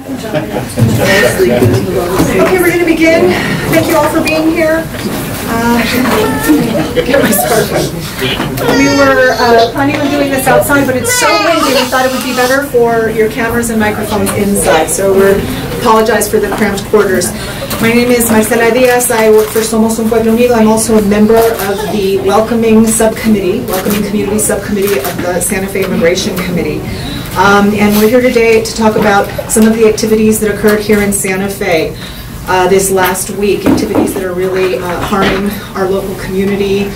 Okay, we're going to begin. Thank you all for being here. We were planning on doing this outside, but it's so windy, we thought it would be better for your cameras and microphones inside, so we apologize for the cramped quarters. My name is Marcella Diaz. I work for Somos, Pueblo Unido. I'm also a member of the Welcoming Community Subcommittee of the Santa Fe Immigration Committee. And we're here today to talk about some of the activities that occurred here in Santa Fe this last week, activities that are really harming our local community,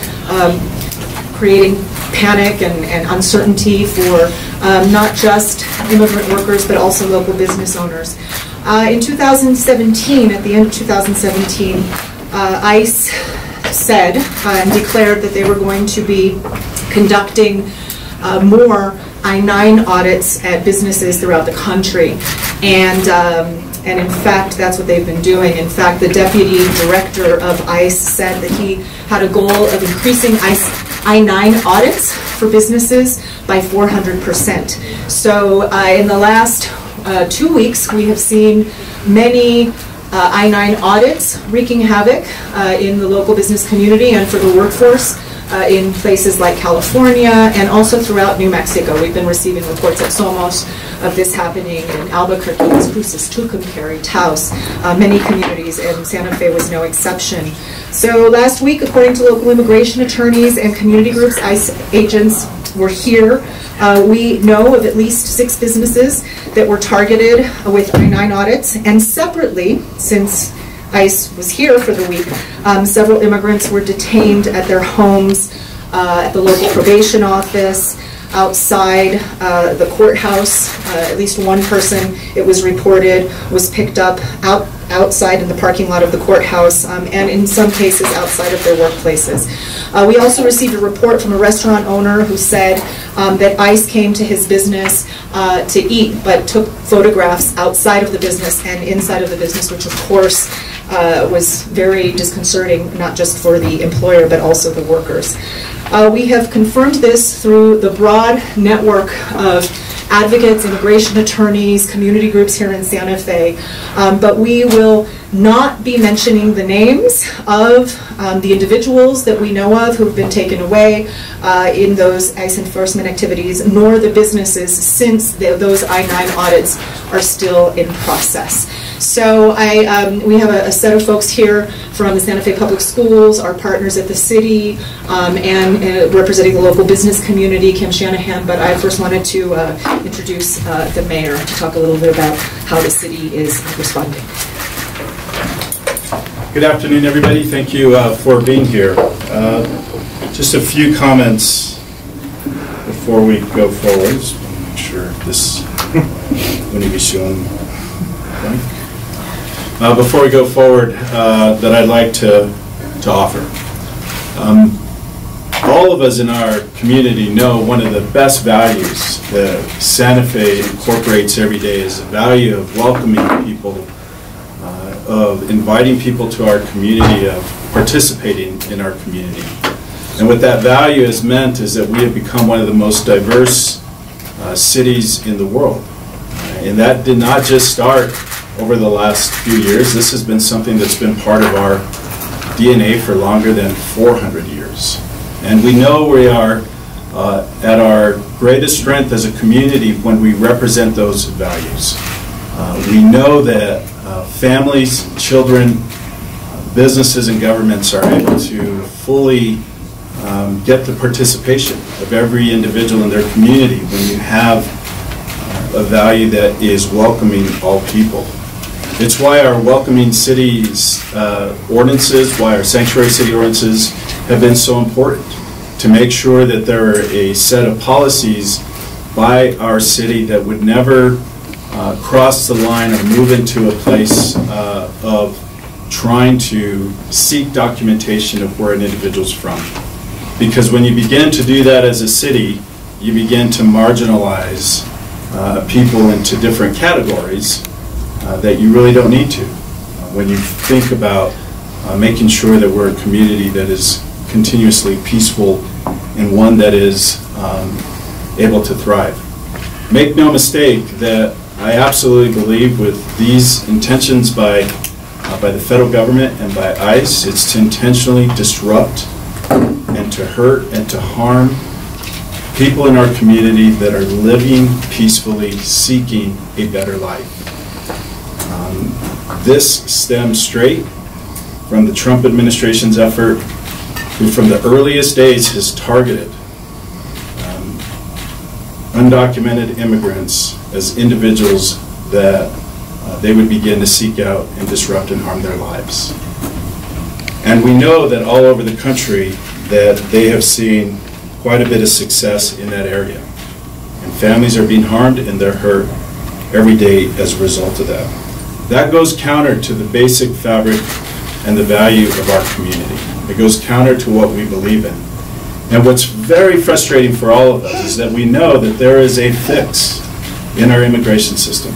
creating panic and uncertainty for not just immigrant workers, but also local business owners. In 2017, at the end of 2017, ICE said and declared that they were going to be conducting more I-9 audits at businesses throughout the country, and in fact, that's what they've been doing. In fact, the deputy director of ICE said that he had a goal of increasing I-9 audits for businesses by 400%. So in the last 2 weeks, we have seen many I-9 audits wreaking havoc in the local business community and for the workforce in places like California and also throughout New Mexico. We've been receiving reports at Somos of this happening in Albuquerque, Las Cruces, Tucumcari, Taos, many communities, and Santa Fe was no exception. So last week, according to local immigration attorneys and community groups, ICE agents were here. We know of at least 6 businesses that were targeted with I-9 audits, and separately, since ICE was here for the week, several immigrants were detained at their homes, at the local probation office, outside the courthouse. At least one person, it was reported, was picked up outside in the parking lot of the courthouse, and in some cases outside of their workplaces. We also received a report from a restaurant owner who said that ICE came to his business to eat, but took photographs outside of the business and inside of the business, which of course was very disconcerting, not just for the employer, but also the workers. We have confirmed this through the broad network of advocates, immigration attorneys, community groups here in Santa Fe, but we will not be mentioning the names of the individuals that we know of who have been taken away in those ICE enforcement activities, nor the businesses, since those I-9 audits are still in process. So we have a set of folks here from the Santa Fe Public Schools, our partners at the city, and representing the local business community, Kim Shanahan, but I first wanted to introduce the mayor to talk a little bit about how the city is responding. Good afternoon, everybody. Thank you for being here. Just a few comments before we go forward. Just want to make sure this when you be shown. Before we go forward, that I'd like to offer. All of us in our community know one of the best values that Santa Fe incorporates every day is the value of welcoming people, of inviting people to our community, of participating in our community. And what that value has meant is that we have become one of the most diverse cities in the world. And that did not just start over the last few years. This has been something that's been part of our DNA for longer than 400 years. And we know we are at our greatest strength as a community when we represent those values. We know that families, children, businesses, and governments are able to fully get the participation of every individual in their community when you have a value that is welcoming all people. It's why our welcoming cities ordinances, why our sanctuary city ordinances have been so important, to make sure that there are a set of policies by our city that would never cross the line or move into a place of trying to seek documentation of where an individual's from. Because when you begin to do that as a city, you begin to marginalize people into different categories that you really don't need to. When you think about making sure that we're a community that is continuously peaceful and one that is able to thrive. Make no mistake that I absolutely believe with these intentions by the federal government and by ICE, it's to intentionally disrupt and to hurt and to harm people in our community that are living peacefully, seeking a better life. This stems straight from the Trump administration's effort, who from the earliest days has targeted undocumented immigrants as individuals that they would begin to seek out and disrupt and harm their lives. And we know that all over the country that they have seen quite a bit of success in that area. And families are being harmed and they're hurt every day as a result of that. That goes counter to the basic fabric and the value of our community. It goes counter to what we believe in. And what's very frustrating for all of us is that we know that there is a fix in our immigration system,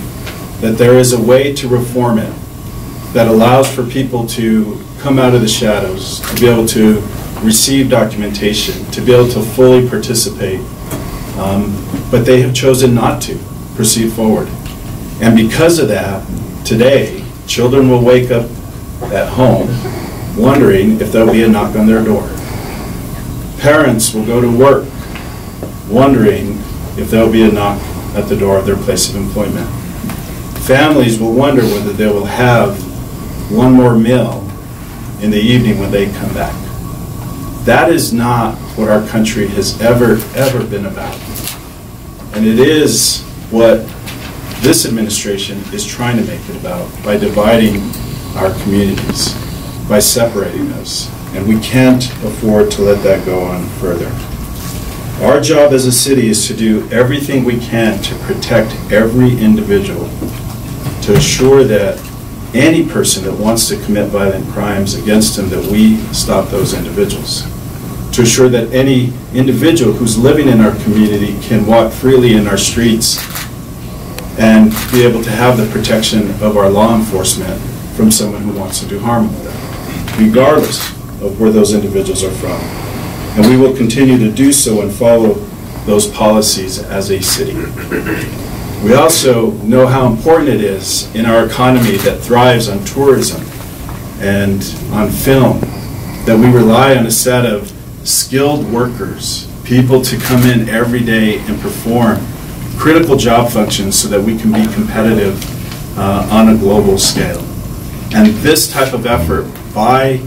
that there is a way to reform it that allows for people to come out of the shadows, to be able to receive documentation, to be able to fully participate, but they have chosen not to proceed forward. And because of that, today, children will wake up at home wondering if there'll be a knock on their door. Parents will go to work wondering if there'll be a knock at the door of their place of employment. Families will wonder whether they will have one more meal in the evening when they come back. That is not what our country has ever been about. And it is what this administration is trying to make it about by dividing our communities, by separating us. And we can't afford to let that go on further. Our job as a city is to do everything we can to protect every individual, to assure that any person that wants to commit violent crimes against them, that we stop those individuals. To assure that any individual who's living in our community can walk freely in our streets and be able to have the protection of our law enforcement from someone who wants to do harm with them, regardless of where those individuals are from. And we will continue to do so and follow those policies as a city. We also know how important it is in our economy that thrives on tourism and on film, that we rely on a set of skilled workers, people to come in every day and perform critical job functions so that we can be competitive on a global scale. And this type of effort by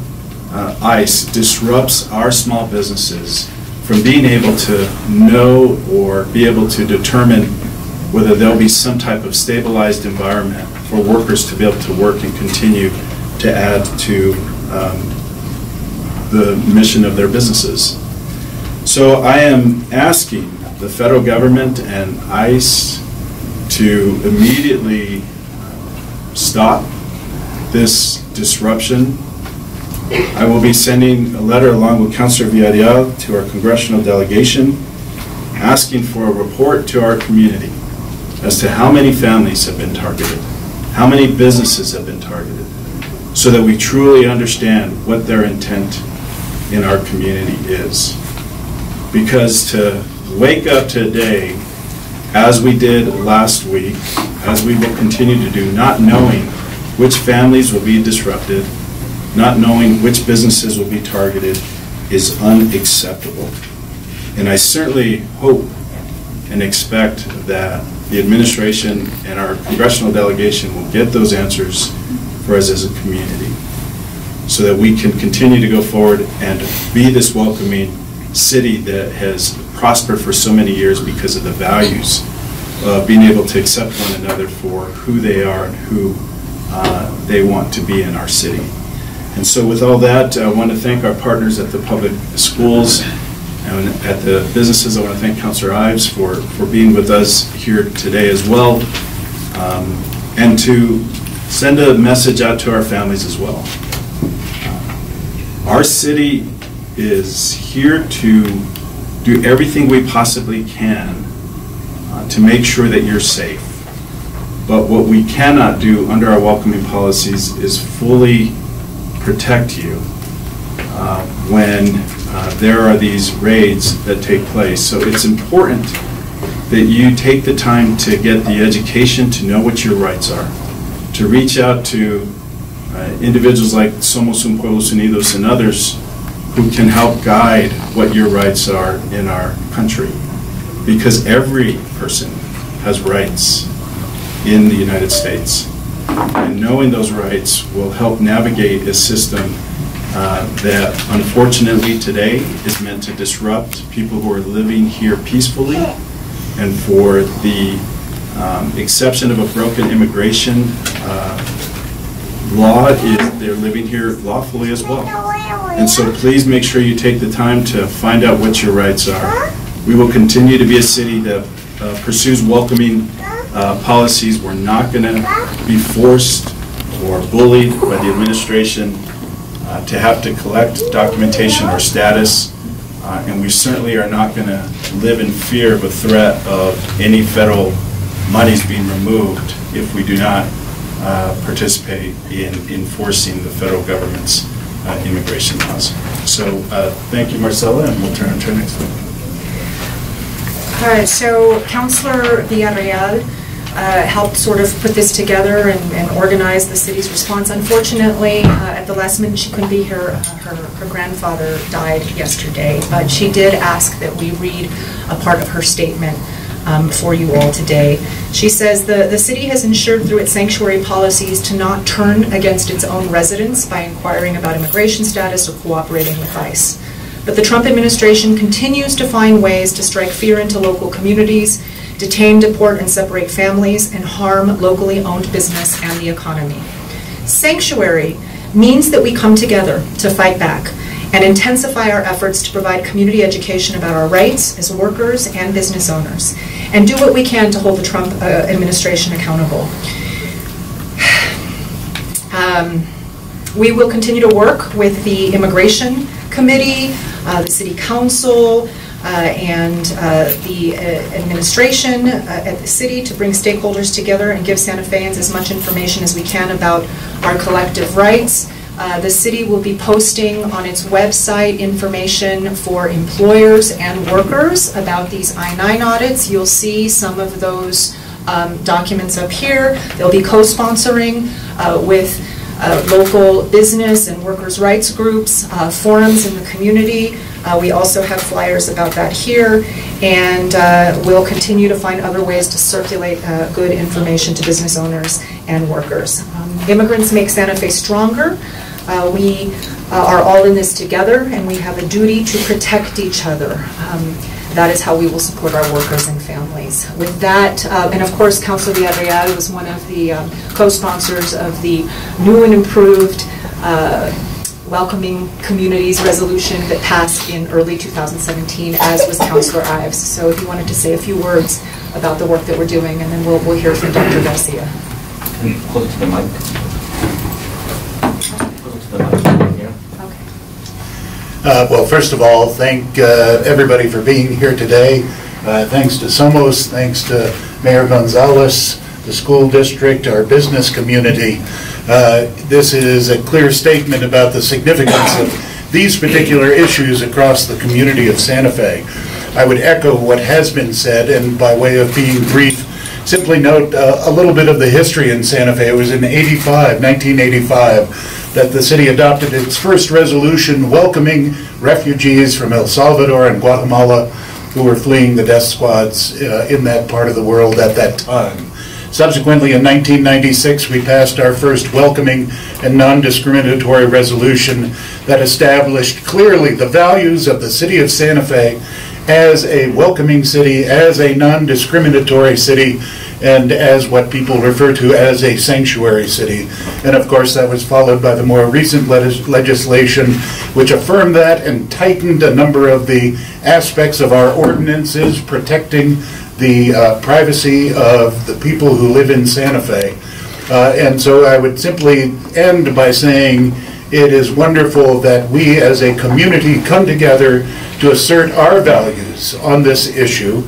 ICE disrupts our small businesses from being able to know or be able to determine whether there'll be some type of stabilized environment for workers to be able to work and continue to add to the mission of their businesses. So I am asking the federal government and ICE to immediately stop this disruption. I will be sending a letter along with Councilor Villarreal to our congressional delegation asking for a report to our community as to how many families have been targeted, how many businesses have been targeted, so that we truly understand what their intent in our community is. Because to wake up today, as we did last week, as we will continue to do, not knowing which families will be disrupted, not knowing which businesses will be targeted, is unacceptable. And I certainly hope and expect that the administration and our congressional delegation will get those answers for us as a community, so that we can continue to go forward and be this welcoming city that has prospered for so many years because of the values of being able to accept one another for who they are and who they want to be in our city. And so with all that, I want to thank our partners at the public schools and at the businesses. I want to thank Councilor Ives for being with us here today as well, and to send a message out to our families as well. Our city is here to do everything we possibly can to make sure that you're safe. But what we cannot do under our welcoming policies is fully protect you when there are these raids that take place. So it's important that you take the time to get the education to know what your rights are, to reach out to individuals like Somos, Pueblo Unido, and others who can help guide what your rights are in our country. Because every person has rights in the United States. And knowing those rights will help navigate a system that unfortunately today is meant to disrupt people who are living here peacefully, and for the exception of a broken immigration law, is they're living here lawfully as well. And so please make sure you take the time to find out what your rights are. We will continue to be a city that pursues welcoming policies. We're not going to be forced or bullied by the administration to have to collect documentation or status, and we certainly are not going to live in fear of a threat of any federal monies being removed if we do not participate in enforcing the federal government's immigration laws. So thank you, Marcella, and we'll turn to our next one. All right, so Councillor Villarreal helped sort of put this together and organize the city's response. Unfortunately, at the last minute, she couldn't be here. Her grandfather died yesterday, but she did ask that we read a part of her statement for you all today. She says the city has ensured through its sanctuary policies to not turn against its own residents by inquiring about immigration status or cooperating with ICE. But the Trump administration continues to find ways to strike fear into local communities, detain, deport, and separate families, and harm locally owned business and the economy. Sanctuary means that we come together to fight back and intensify our efforts to provide community education about our rights as workers and business owners, and do what we can to hold the Trump administration accountable. We will continue to work with the Immigration Committee, the City Council, and the administration at the city to bring stakeholders together and give Santa Feans as much information as we can about our collective rights. The city will be posting on its website information for employers and workers about these I-9 audits. You'll see some of those documents up here. They'll be co-sponsoring with local business and workers' rights groups, forums in the community. We also have flyers about that here, and we'll continue to find other ways to circulate good information to business owners and workers. Immigrants make Santa Fe stronger. We are all in this together, and we have a duty to protect each other. That is how we will support our workers and families. With that, and of course, Councilor Villarreal was one of the co-sponsors of the new and improved Welcoming Communities resolution that passed in early 2017, as was Councilor Ives. So if you wanted to say a few words about the work that we're doing, and then we'll hear from Dr. Garcia. Close it to the mic. Close it to the mic. Yeah. Okay. Well, first of all, thank everybody for being here today. Thanks to Somos, thanks to Mayor Gonzales, the school district, our business community. This is a clear statement about the significance of these particular issues across the community of Santa Fe. I would echo what has been said, and by way of being brief, simply note a little bit of the history in Santa Fe. It was in 1985, that the city adopted its first resolution welcoming refugees from El Salvador and Guatemala who were fleeing the death squads in that part of the world at that time. Subsequently, in 1996, we passed our first welcoming and non-discriminatory resolution that established clearly the values of the city of Santa Fe as a welcoming city, as a non-discriminatory city, and as what people refer to as a sanctuary city. And of course, that was followed by the more recent legislation which affirmed that and tightened a number of the aspects of our ordinances protecting the privacy of the people who live in Santa Fe. And so I would simply end by saying it is wonderful that we as a community come together to assert our values on this issue,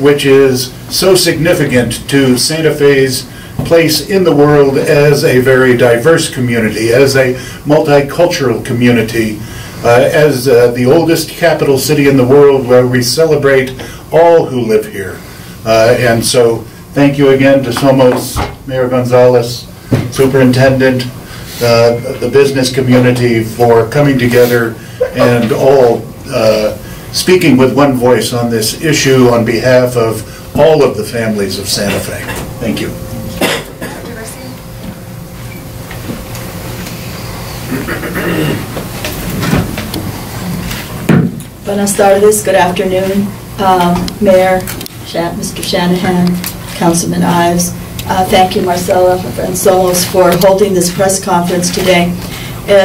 which is so significant to Santa Fe's place in the world as a very diverse community, as a multicultural community, as the oldest capital city in the world where we celebrate all who live here. And so thank you again to Somos, Mayor Gonzales, Superintendent, the business community for coming together and all speaking with one voice on this issue on behalf of all of the families of Santa Fe. Thank you. Buenas tardes, good afternoon, Mayor, Mr. Shanahan, Councilman Ives. Thank you, Marcella and Somos, for holding this press conference today.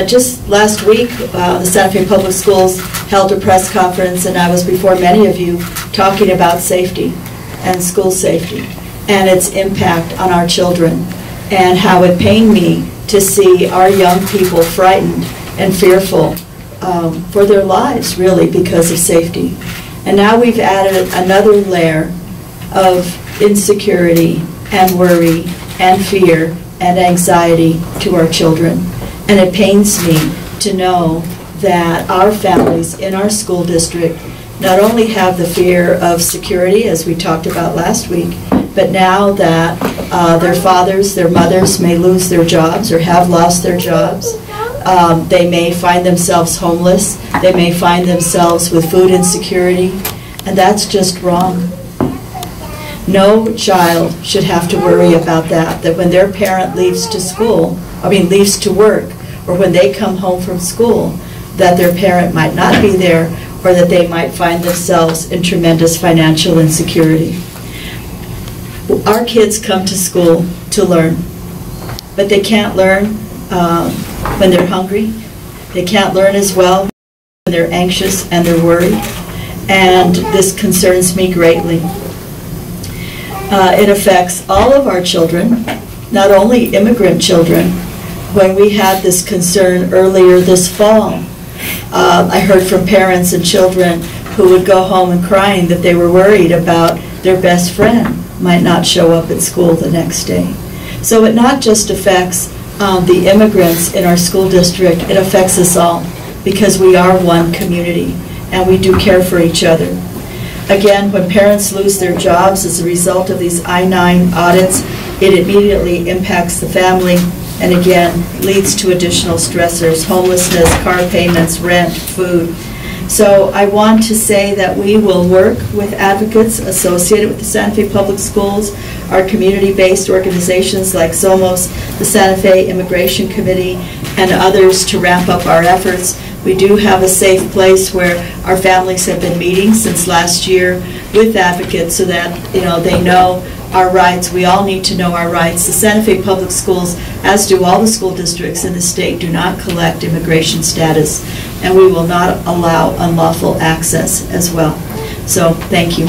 Just last week, the Santa Fe Public Schools held a press conference, and I was before many of you talking about safety and school safety and its impact on our children, and how it pained me to see our young people frightened and fearful for their lives, really, because of safety. And now we've added another layer of insecurity and worry and fear and anxiety to our children. And it pains me to know that our families in our school district not only have the fear of security, as we talked about last week, but now that their fathers, their mothers may lose their jobs or have lost their jobs. They may find themselves homeless. They may find themselves with food insecurity, and that's just wrong. No child should have to worry about that when their parent leaves leaves to work, or when they come home from school, that their parent might not be there, or that they might find themselves in tremendous financial insecurity. Our kids come to school to learn, but they can't learn when they're hungry. They can't learn as well when they're anxious and they're worried, and this concerns me greatly. It affects all of our children, not only immigrant children. When we had this concern earlier this fall, I heard from parents and children who would go home and crying that they were worried about their best friend might not show up at school the next day. So it not just affects the immigrants in our school district, it affects us all, because we are one community and we do care for each other. Again, when parents lose their jobs as a result of these I-9 audits, it immediately impacts the family, and again leads to additional stressors: homelessness, car payments, rent, food. So I want to say that we will work with advocates associated with the Santa Fe Public Schools, our community-based organizations like Somos, the Santa Fe Immigration Committee, and others to ramp up our efforts. We do have a safe place where our families have been meeting since last year with advocates, so that they know our rights. We all need to know our rights. The Santa Fe Public Schools, as do all the school districts in the state, do not collect immigration status, and we will not allow unlawful access as well. So, thank you.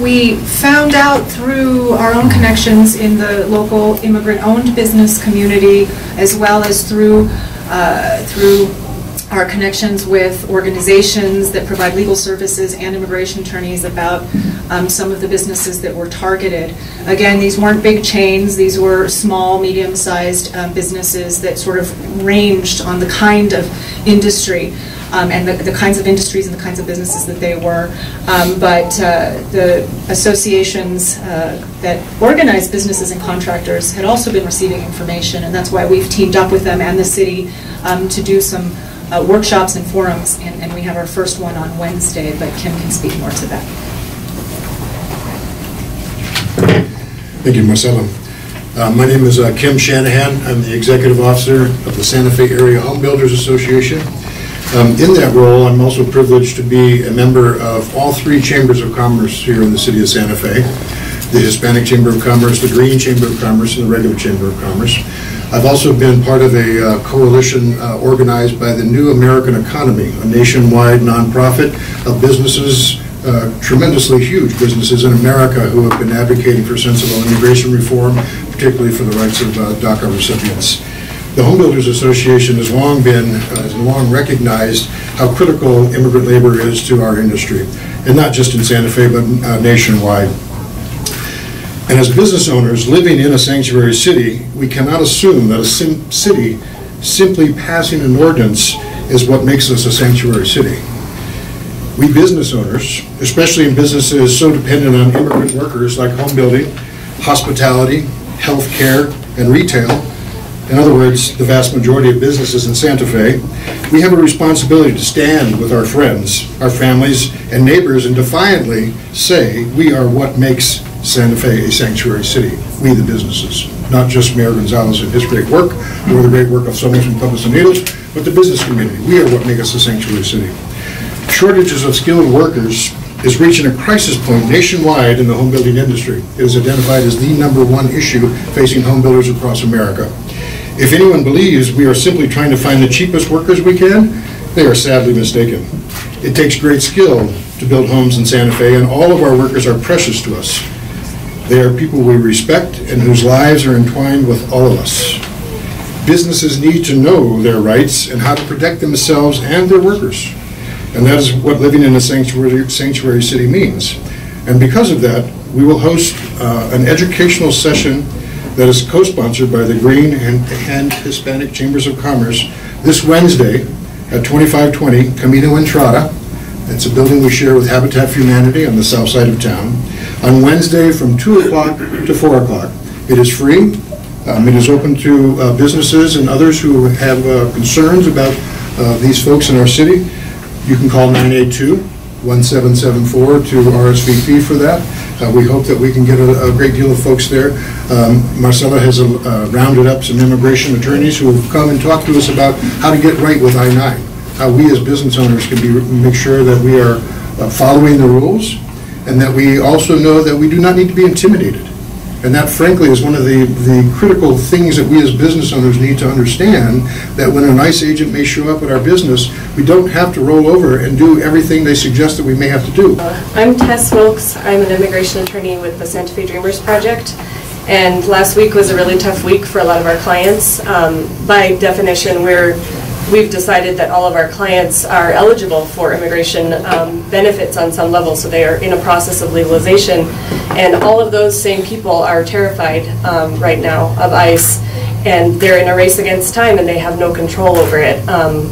We found out through our own connections in the local immigrant-owned business community, as well as through our connections with organizations that provide legal services and immigration attorneys, about some of the businesses that were targeted. Again, these weren't big chains. These were small, medium-sized businesses that sort of ranged on the kind of industry and the kinds of industries and the kinds of businesses that they were. But the associations that organize businesses and contractors had also been receiving information, and that's why we've teamed up with them and the city to do some workshops and forums, and we have our first one on Wednesday, but Kim can speak more to that. Thank you, Marcella. My name is Kim Shanahan. I'm the Executive Officer of the Santa Fe Area Home Builders Association. In that role, I'm also privileged to be a member of all three chambers of commerce here in the city of Santa Fe: the Hispanic Chamber of Commerce, the Green Chamber of Commerce, and the regular Chamber of Commerce. I've also been part of a coalition organized by the New American Economy, a nationwide nonprofit of businesses, tremendously huge businesses in America, who have been advocating for sensible immigration reform, particularly for the rights of DACA recipients. The Home Builders Association has long recognized how critical immigrant labor is to our industry, and not just in Santa Fe, but nationwide. And as business owners living in a sanctuary city, we cannot assume that a city simply passing an ordinance is what makes us a sanctuary city. We business owners, especially in businesses so dependent on immigrant workers like home building, hospitality, healthcare, and retail, in other words, the vast majority of businesses in Santa Fe, we have a responsibility to stand with our friends, our families, and neighbors and defiantly say we are what makes Santa Fe a sanctuary city, we the businesses, not just Mayor Gonzales and his great work, or the great work of Somos and Pueblo Unido, but the business community. We are what make us a sanctuary city. Shortages of skilled workers is reaching a crisis point nationwide in the home building industry. It is identified as the #1 issue facing home builders across America. If anyone believes we are simply trying to find the cheapest workers we can, they are sadly mistaken. It takes great skill to build homes in Santa Fe, and all of our workers are precious to us. They are people we respect and whose lives are entwined with all of us. Businesses need to know their rights and how to protect themselves and their workers. And that is what living in a sanctuary city means. And because of that, we will host an educational session that is co-sponsored by the Green and Hispanic Chambers of Commerce this Wednesday at 2520 Camino Entrada. It's a building we share with Habitat for Humanity on the south side of town. On Wednesday from 2 o'clock to 4 o'clock. It is free. It is open to businesses and others who have concerns about these folks in our city. You can call 982-1774 to RSVP for that. We hope that we can get a great deal of folks there. Marcella has rounded up some immigration attorneys who have come and talked to us about how to get right with I-9, how we as business owners can make sure that we are following the rules, and that we also know that we do not need to be intimidated. And that, frankly, is one of the critical things that we as business owners need to understand, that when an ICE agent may show up at our business, we don't have to roll over and do everything they suggest that we may have to do. I'm Tess Smokes. I'm an immigration attorney with the Santa Fe Dreamers Project. And last week was a really tough week for a lot of our clients. By definition, we've decided that all of our clients are eligible for immigration benefits on some level, so they are in a process of legalization. And all of those same people are terrified right now of ICE, and they're in a race against time, and they have no control over it.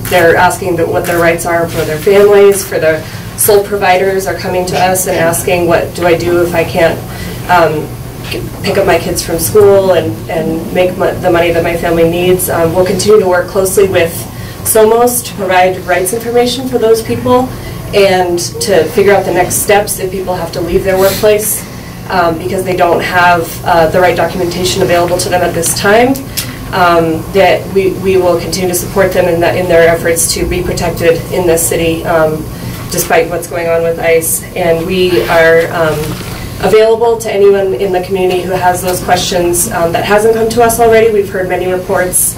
They're asking what their rights are for their families, for their sole providers are coming to us and asking, what do I do if I can't pick up my kids from school and make the money that my family needs? We'll continue to work closely with Somos to provide rights information for those people and to figure out the next steps if people have to leave their workplace because they don't have the right documentation available to them at this time. That we will continue to support them in their efforts to be protected in this city despite what's going on with ICE. And we are available to anyone in the community who has those questions that hasn't come to us already. We've heard many reports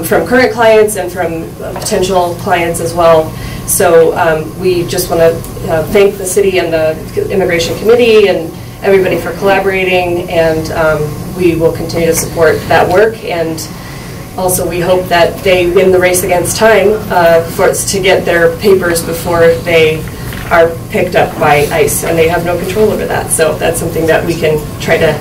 from current clients and from potential clients as well. So we just want to thank the city and the Immigration Committee and everybody for collaborating, and we will continue to support that work. And also we hope that they win the race against time to get their papers before they are picked up by ICE, and they have no control over that. So that's something that we can try to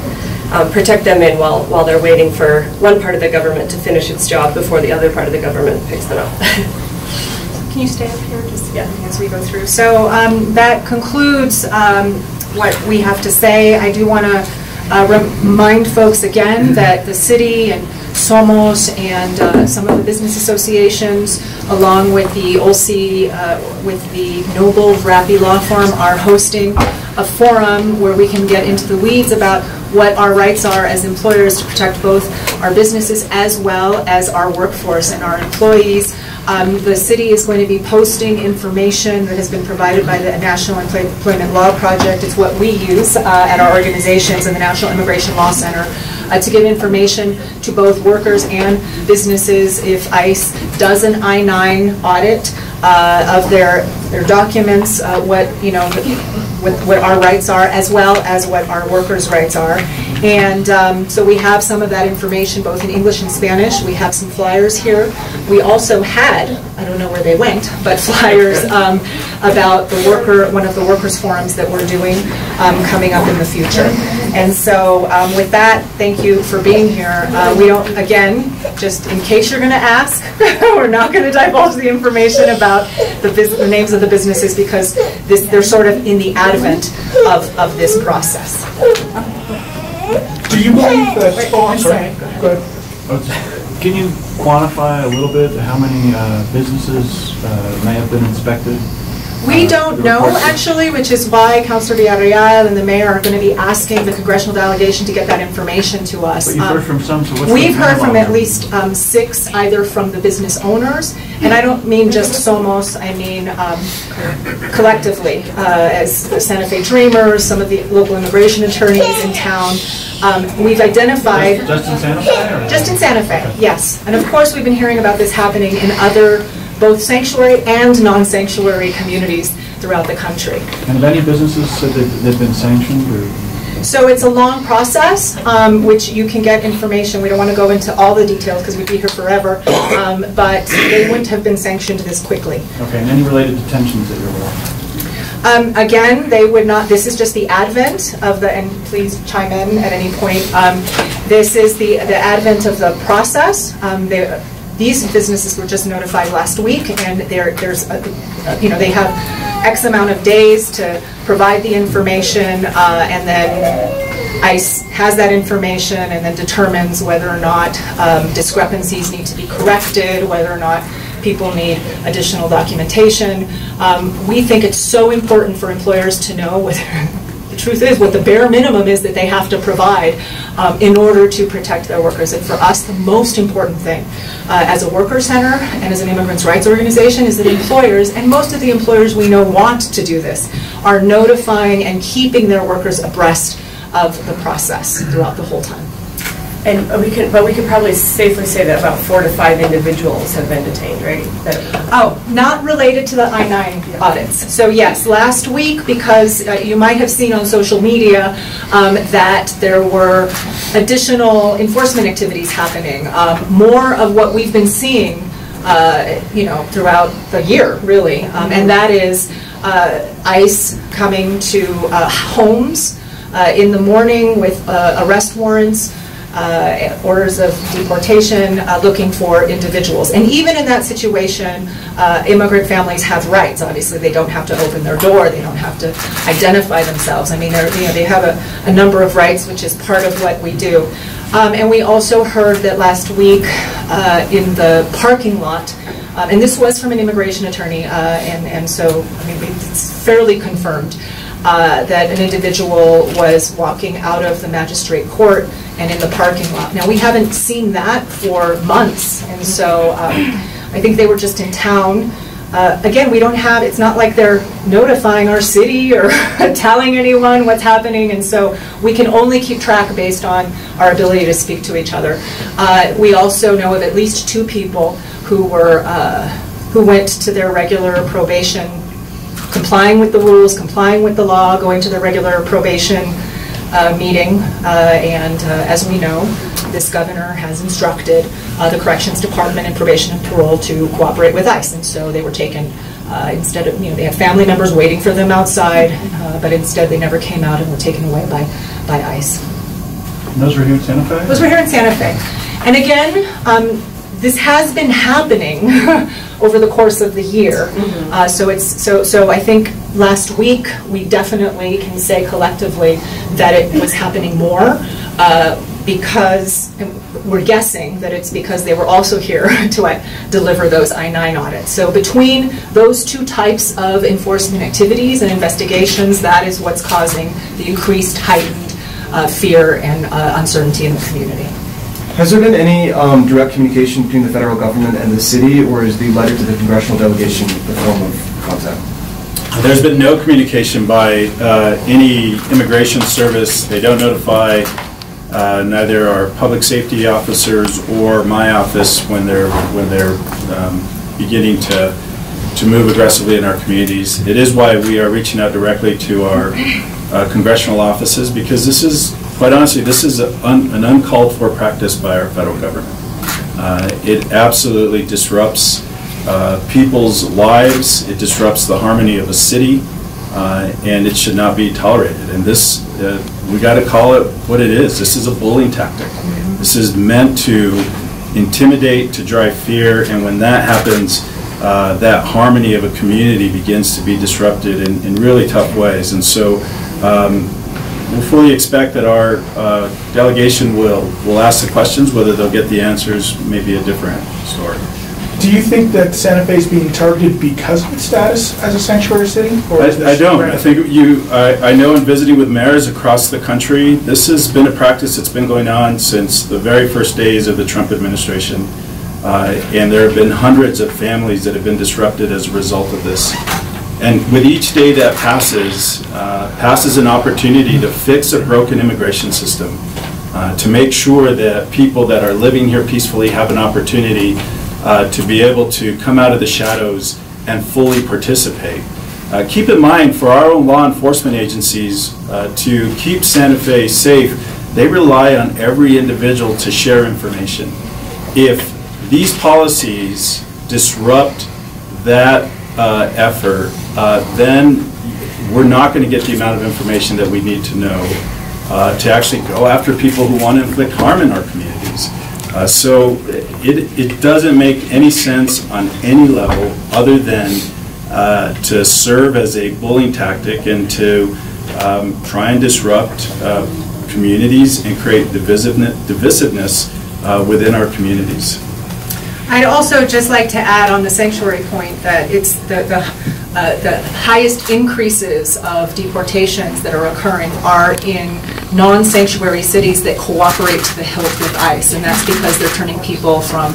protect them in while they're waiting for one part of the government to finish its job before the other part of the government picks them up. Can you stay up here just as we go through? So that concludes what we have to say. I do want to remind folks again that the city and Somos and some of the business associations, along with the OLC, with the Noble Rappi Law Firm, are hosting a forum where we can get into the weeds about what our rights are as employers to protect both our businesses as well as our workforce and our employees. The city is going to be posting information that has been provided by the National Employment Law Project. It's what we use at our organizations and the National Immigration Law Center to give information to both workers and businesses if ICE does an I-9 audit of their documents, what our rights are, as well as what our workers' rights are. And so we have some of that information both in English and Spanish. We have some flyers here. We also had, I don't know where they went, but flyers about the one of the workers' forums that we're doing coming up in the future. And so with that, thank you for being here. We don't, again, just in case you're going to ask, we're not going to divulge the information about the names of the businesses because they're sort of in the advent of this process. Do you believe that? Oh, I'm sorry. Go ahead. Can you quantify a little bit how many businesses may have been inspected? We don't know, actually, which is why Councilor Villarreal and the mayor are going to be asking the congressional delegation to get that information to us. But you've heard from some, so what's we've heard from at least 6, either from the business owners, and I don't mean just Somos, I mean collectively, as the Santa Fe Dreamers, some of the local immigration attorneys in town. We've identified... Just in Santa Fe? Just in Santa Fe, yes. And of course, we've been hearing about this happening in other both sanctuary and non-sanctuary communities throughout the country. And have any businesses said they've been sanctioned? Or? So it's a long process, which you can get information. We don't want to go into all the details because we'd be here forever, but they wouldn't have been sanctioned this quickly. Okay, and any related detentions that you're aware of? Again, they would not, this is just the advent of the, and please chime in at any point, this is the advent of the process. These businesses were just notified last week, and they have X amount of days to provide the information, and then ICE has that information and then determines whether or not discrepancies need to be corrected, whether or not people need additional documentation. We think it's so important for employers to know whether the truth is what the bare minimum is that they have to provide in order to protect their workers. And for us, the most important thing as a worker center and as an immigrants' rights organization is that employers, and most of the employers we know want to do this, are notifying and keeping their workers abreast of the process throughout the whole time. And we could probably safely say that about 4 to 5 individuals have been detained, right? Oh, not related to the I-9 audits. So yes, last week, because you might have seen on social media that there were additional enforcement activities happening. More of what we've been seeing, throughout the year, really, and that is ICE coming to homes in the morning with arrest warrants. Orders of deportation, looking for individuals. And even in that situation, immigrant families have rights. Obviously, they don't have to open their door. They don't have to identify themselves. I mean, they have a number of rights, which is part of what we do. And we also heard that last week in the parking lot, and this was from an immigration attorney, and so I mean, it's fairly confirmed, that an individual was walking out of the magistrate court and in the parking lot. Now, we haven't seen that for months, and so I think they were just in town. Again, we don't have, it's not like they're notifying our city or telling anyone what's happening, and so we can only keep track based on our ability to speak to each other. We also know of at least 2 people who went to their regular probation, complying with the rules, complying with the law, going to their regular probation meeting, and as we know, this governor has instructed the Corrections Department and Probation and Parole to cooperate with ICE, and so they were taken instead of, they had family members waiting for them outside, but instead they never came out and were taken away by ICE. And those were here in Santa Fe? Those were here in Santa Fe. And again, this has been happening over the course of the year. So I think last week we definitely can say collectively that it was happening more because we're guessing that it's because they were also here to deliver those I-9 audits. So between those 2 types of enforcement activities and investigations, that is what's causing the increased heightened fear and uncertainty in the community. Has there been any direct communication between the federal government and the city, or is the letter to the congressional delegation the form of contact? There's been no communication by any immigration service. They don't notify neither our public safety officers or my office when they're beginning to move aggressively in our communities. It is why we are reaching out directly to our congressional offices, because this is, quite honestly, this is an uncalled for practice by our federal government. It absolutely disrupts people's lives, it disrupts the harmony of a city, and it should not be tolerated. And this, we got to call it what it is. This is a bullying tactic. This is meant to intimidate, to drive fear, and when that happens, that harmony of a community begins to be disrupted in really tough ways. And so we'll fully expect that our delegation will ask the questions. Whether they'll get the answers may be a different story. Do you think that Santa Fe is being targeted because of its status as a sanctuary city? Or I don't. I think I know in visiting with mayors across the country, this has been a practice that's been going on since the very first days of the Trump administration. And there have been hundreds of families that have been disrupted as a result of this. And with each day that passes an opportunity to fix a broken immigration system, to make sure that people that are living here peacefully have an opportunity to be able to come out of the shadows and fully participate. Keep in mind, for our own law enforcement agencies to keep Santa Fe safe, they rely on every individual to share information. If these policies disrupt that effort, then we're not going to get the amount of information that we need to know to actually go after people who want to inflict harm in our communities. So it doesn't make any sense on any level other than to serve as a bullying tactic and to try and disrupt communities and create divisiveness within our communities. I'd also just like to add on the sanctuary point that it's the highest increases of deportations that are occurring are in non-sanctuary cities that cooperate to the hilt with ICE, and that's because they're turning people from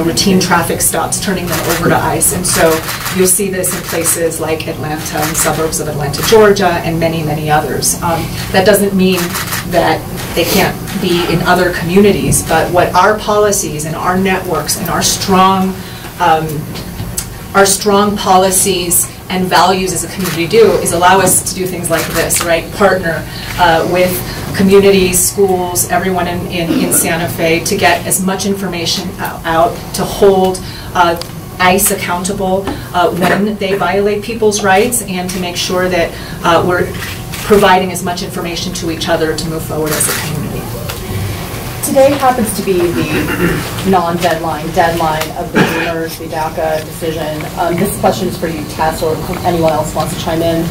routine traffic stops, turning them over to ICE. And so you'll see this in places like Atlanta and suburbs of Atlanta, Georgia, and many, many others. That doesn't mean that they can't be in other communities, but what our policies and our networks and our strong policies and values as a community do is allow us to do things like this, right? Partner with communities, schools, everyone in Santa Fe to get as much information out, to hold ICE accountable when they violate people's rights, and to make sure that we're providing as much information to each other to move forward as a community. Today happens to be the non-deadline of the Dreamers, the DACA decision. This question is for you, Tess, or if anyone else wants to chime in.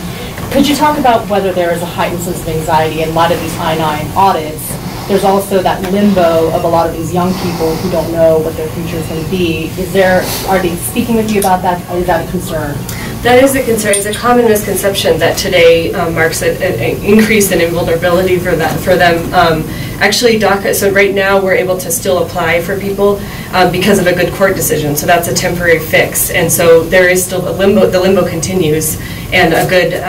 Could you talk about whether there is a heightened sense of anxiety in light of these I-9 audits? There's also that limbo of a lot of these young people who don't know what their future is going to be. Are they speaking with you about that? Is that a concern? That is a concern. It's a common misconception that today marks an increase in invulnerability for them. Actually, DACA, so right now we're able to still apply for people because of a good court decision. So that's a temporary fix. And so there is still a limbo, the limbo continues, and a good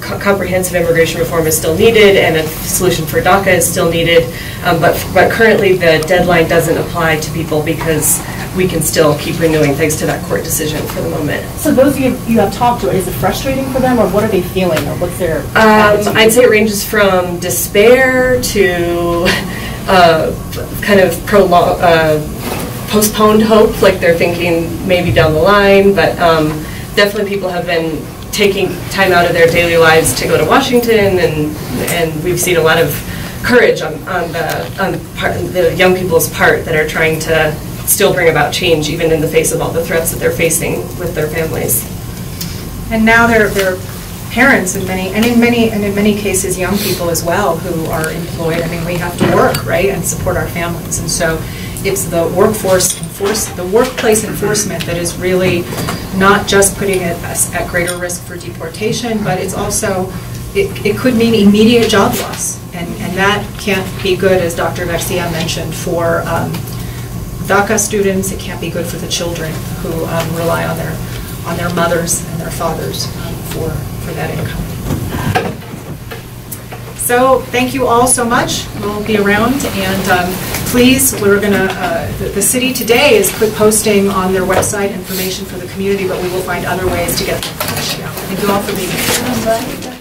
comprehensive immigration reform is still needed, and a solution for DACA is still needed. But currently the deadline doesn't apply to people because we can still keep renewing thanks to that court decision for the moment. So those you have talked to, is it frustrating for them, or what are they feeling, or what's their attitude? I'd say it ranges from despair to kind of postponed hope, like they're thinking maybe down the line, but definitely people have been taking time out of their daily lives to go to Washington, and we've seen a lot of courage on the young people's part that are trying to still bring about change, even in the face of all the threats that they're facing with their families. And now they're parents in many cases young people as well who are employed. I mean, we have to work, right, and support our families. And so it's the workplace enforcement that is really not just putting us at greater risk for deportation, but it's also, it could mean immediate job loss. And that can't be good, as Dr. Garcia mentioned, for DACA students. It can't be good for the children who rely on their mothers and their fathers for that income. So thank you all so much. We'll be around, and please, we're going to, the city today is posting on their website information for the community, but we will find other ways to get the information out. Thank you all for being here.